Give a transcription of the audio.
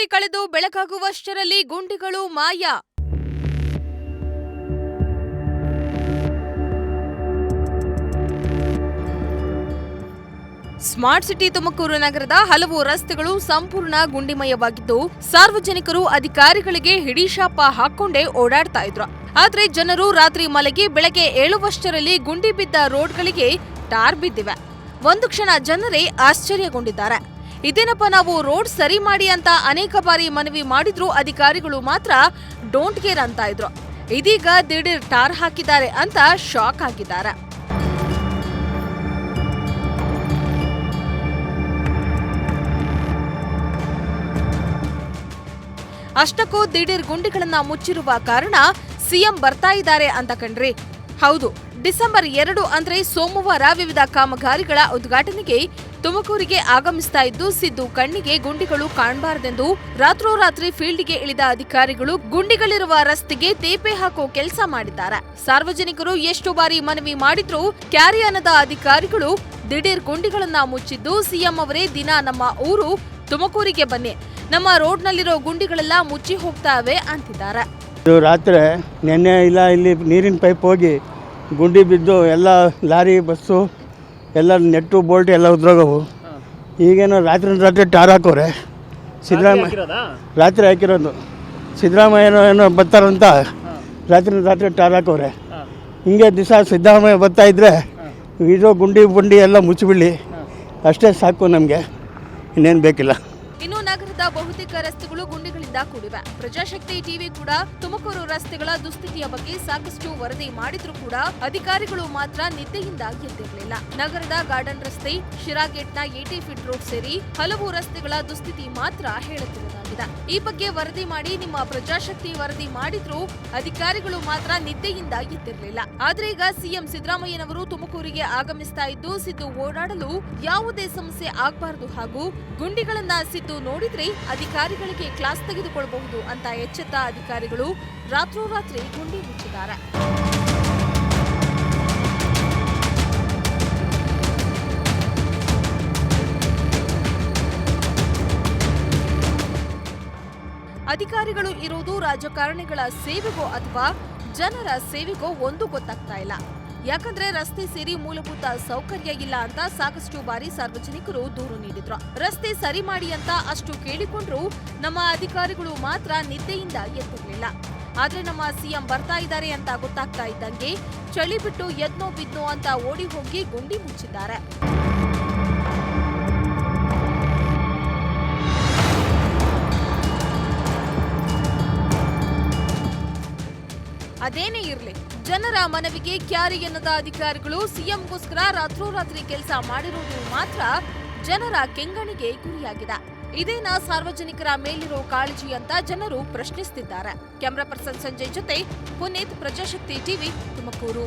ರಾತ್ರಿ ಕಳೆದು ಬೆಳಕಾಗುವಷ್ಟರಲ್ಲಿ ಗುಂಡಿಗಳು ಮಾಯ. Smart city Tumakuru ನಗರದ ಹಲವು ರಸ್ತೆಗಳು ಸಂಪೂರ್ಣ ಗುಂಡಿಮಯವಾಗಿದ್ದು, ಸಾರ್ವಜನಿಕರು ಅಧಿಕಾರಿಗಳಿಗೆ ಹಿಡಿಶಾಪ ಹಾಕೊಂಡೇ ಓಡಾಡ್ತಾ ಇದ್ರು. ಆದ್ರೆ ಜನರು ರಾತ್ರಿ ಮಲಗಿ ಬೆಳಗ್ಗೆ ಏಳುವಷ್ಟರಲ್ಲಿ ಗುಂಡಿ ಬಿದ್ದ ರೋಡ್ಗಳಿಗೆ ಟಾರ್ ಬಿದ್ದಿವೆ. ಒಂದು ಕ್ಷಣ ಜನರೇ ಆಶ್ಚರ್ಯಗೊಂಡಿದ್ದಾರೆ. ಇದೇನಪ್ಪ, ನಾವು ರೋಡ್ ಸರಿ ಮಾಡಿ ಅಂತ ಅನೇಕ ಬಾರಿ ಮನವಿ ಮಾಡಿದ್ರು ಅಧಿಕಾರಿಗಳು ಮಾತ್ರ ಡೋಂಟ್ ಕೇರ್ ಅಂತ ಇದ್ರು. ಇದೀಗ ದಿಢೀರ್ ಟಾರ್ ಹಾಕಿದ್ದಾರೆ ಅಂತ ಶಾಕ್ ಆಗಿದ್ದಾರೆ. ಅಷ್ಟಕ್ಕೂ ದಿಢೀರ್ ಗುಂಡಿಗಳನ್ನ ಮುಚ್ಚಿರುವ ಕಾರಣ ಸಿಎಂ ಬರ್ತಾ ಇದ್ದಾರೆ ಅಂತ ಕಣ್ರಿ. ಹೌದು, ಡಿಸೆಂಬರ್ 2 ಅಂದ್ರೆ ಸೋಮವಾರ ವಿವಿಧ ಕಾಮಗಾರಿಗಳ ಉದ್ಘಾಟನೆಗೆ ತುಮಕೂರಿಗೆ ಆಗಮಿಸ್ತಾ ಇದ್ದು, ಸಿದ್ದು ಕಣ್ಣಿಗೆ ಗುಂಡಿಗಳು ಕಾಣಬಾರದೆಂದು ರಾತ್ರೋರಾತ್ರಿ ಫೀಲ್ಡ್ಗೆ ಇಳಿದ ಅಧಿಕಾರಿಗಳು ಗುಂಡಿಗಳಿರುವ ರಸ್ತೆಗೆ ತೇಪೆ ಹಾಕೋ ಕೆಲಸ ಮಾಡಿದ್ದಾರೆ. ಸಾರ್ವಜನಿಕರು ಎಷ್ಟು ಬಾರಿ ಮನವಿ ಮಾಡಿದ್ರೂ ಕ್ಯಾರಿ ಅನ್ನದ ಅಧಿಕಾರಿಗಳು ದಿಢೀರ್ ಗುಂಡಿಗಳನ್ನ ಮುಚ್ಚಿದ್ದು, ಸಿಎಂ ಅವರೇ ದಿನ ನಮ್ಮ ಊರು ತುಮಕೂರಿಗೆ ಬನ್ನಿ, ನಮ್ಮ ರೋಡ್ನಲ್ಲಿರೋ ಗುಂಡಿಗಳೆಲ್ಲ ಮುಚ್ಚಿ ಹೋಗ್ತಾವೆ ಅಂತಿದ್ದಾರೆ. ರಾತ್ರಿ ನೆನ್ನೆ ಇಲ್ಲ ಇಲ್ಲಿ ನೀರಿನ ಪೈಪ್ ಹೋಗಿ ಗುಂಡಿ ಬಿದ್ದು ಎಲ್ಲ ಲಾರಿ ಬಸ್ಸು ಎಲ್ಲ ನೆಟ್ಟು ಬೋಲ್ಟ್ ಎಲ್ಲ ಉದ್ರೋಗವು. ಈಗೇನೋ ರಾತ್ರಿ ಟಾರ್ ಹಾಕೋರೆ. ಸಿದ್ದರಾಮಯ್ಯ ರಾತ್ರಿ ಹಾಕಿರೋದು. ಸಿದ್ದರಾಮಯ್ಯನೋ ಏನೋ ಬರ್ತಾರಂತ ರಾತ್ರಿ ಟಾರ್ ಹಾಕೋರೆ. ಹಿಂಗೆ ದಿವಸ ಸಿದ್ದರಾಮಯ್ಯ ಬರ್ತಾ ಇದ್ರೆ ಇದು ಗುಂಡಿ ಎಲ್ಲ ಮುಚ್ಚಿಬಿಡಲಿ, ಅಷ್ಟೇ ಸಾಕು, ನಮಗೆ ಇನ್ನೇನು ಬೇಕಿಲ್ಲ. ಇನ್ನು ನಗರದ ಬಹುತೇಕ ರಸ್ತೆಗಳು ಗುಂಡಿಗಳಿಂದ ಕೂಡಿವೆ. ಪ್ರಜಾಶಕ್ತಿ ಟಿವಿ ಕೂಡ ತುಮಕೂರು ರಸ್ತೆಗಳ ದುಸ್ಥಿತಿಯ ಬಗ್ಗೆ ಸಾಕಷ್ಟು ವರದಿ ಮಾಡಿದ್ರೂ ಕೂಡ ಅಧಿಕಾರಿಗಳು ಮಾತ್ರ ನಿದ್ದೆಯಿಂದ ಎದ್ದಿರಲಿಲ್ಲ. ನಗರದ ಗಾರ್ಡನ್ ರಸ್ತೆ, ಶಿರಾಗೇಟ್ನ 80 ಫೀಟ್ ರೋಡ್ ಸೇರಿ ಹಲವು ರಸ್ತೆಗಳ ದುಸ್ಥಿತಿ ಮಾತ್ರ ಹೇಳುತ್ತಿರುವುದಾಗಿದೆ. ಈ ಬಗ್ಗೆ ವರದಿ ಮಾಡಿ ನಿಮ್ಮ ಪ್ರಜಾಶಕ್ತಿ ವರದಿ ಮಾಡಿದ್ರೂ ಅಧಿಕಾರಿಗಳು ಮಾತ್ರ ನಿದ್ದೆಯಿಂದ ಎದ್ದಿರಲಿಲ್ಲ. ಆದ್ರೆ ಈಗ ಸಿಎಂ ಸಿದ್ದರಾಮಯ್ಯನವರು ತುಮಕೂರಿಗೆ ಆಗಮಿಸ್ತಾ ಇದ್ದು, ಸಿದ್ದು ಓಡಾಡಲು ಯಾವುದೇ ಸಮಸ್ಯೆ ಆಗಬಾರದು ಹಾಗೂ ಗುಂಡಿಗಳನ್ನ ಸಿದ್ದು ನೋಡಿದ್ರೆ ಅಧಿಕಾರಿಗಳಿಗೆ ಕ್ಲಾಸ್ ತೆಗೆದುಕೊಳ್ಳಬಹುದು ಅಂತ ಎಚ್ಚೆತ್ತ ಅಧಿಕಾರಿಗಳು ರಾತ್ರೋರಾತ್ರಿ ಗುಂಡಿ ಮುಚ್ಚಿದ್ದಾರೆ. ಅಧಿಕಾರಿಗಳು ಇರುವುದು ರಾಜಕಾರಣಿಗಳ ಸೇವೆಗೋ ಅಥವಾ ಜನರ ಸೇವೆಗೋ ಒಂದು ಗೊತ್ತಾಗ್ತಾ ಇಲ್ಲ. ಯಾಕಂದ್ರೆ ರಸ್ತೆ ಸೇರಿ ಮೂಲಭೂತ ಸೌಕರ್ಯ ಇಲ್ಲ ಅಂತ ಸಾಕಷ್ಟು ಬಾರಿ ಸಾರ್ವಜನಿಕರು ದೂರು ನೀಡಿದ್ರು. ರಸ್ತೆ ಸರಿ ಮಾಡಿ ಅಂತ ಅಷ್ಟು ಕೇಳಿಕೊಂಡ್ರು ನಮ್ಮ ಅಧಿಕಾರಿಗಳು ಮಾತ್ರ ನಿದ್ದೆಯಿಂದ ಎದ್ದಿರಲಿಲ್ಲ. ಆದ್ರೆ ನಮ್ಮ ಸಿಎಂ ಬರ್ತಾ ಇದ್ದಾರೆ ಅಂತ ಗೊತ್ತಾಗ್ತಾ ಇದ್ದಂಗೆ ಚಳಿ ಬಿಟ್ಟು ಎದ್ನೋ ಬಿದ್ನೋ ಅಂತ ಓಡಿ ಹೋಗಿ ಗುಂಡಿ ಮುಚ್ಚಿದ್ದಾರೆ. ಅದೇನೇ ಇರ್ಲಿ, ಜನರ ಮನವಿಗೆ ಕ್ಯಾರಿ ಎನ್ನದ ಅಧಿಕಾರಿಗಳು ಸಿಎಂಗೋಸ್ಕರ ರಾತ್ರೋರಾತ್ರಿ ಕೆಲಸ ಮಾಡಿರುವುದು ಮಾತ್ರ ಜನರ ಕೆಂಗಣಿಗೆ ಗುರಿಯಾಗಿದೆ. ಇದೇನಾ ಸಾರ್ವಜನಿಕರ ಮೇಲಿರೋ ಕಾಳಜಿ ಅಂತ ಜನರು ಪ್ರಶ್ನಿಸುತ್ತಿದ್ದಾರೆ. ಕ್ಯಾಮರಾ ಪರ್ಸನ್ ಸಂಜಯ್ ಜೊತೆ ಪುನೀತ್, ಪ್ರಜಾಶಕ್ತಿ ಟಿವಿ, ತುಮಕೂರು.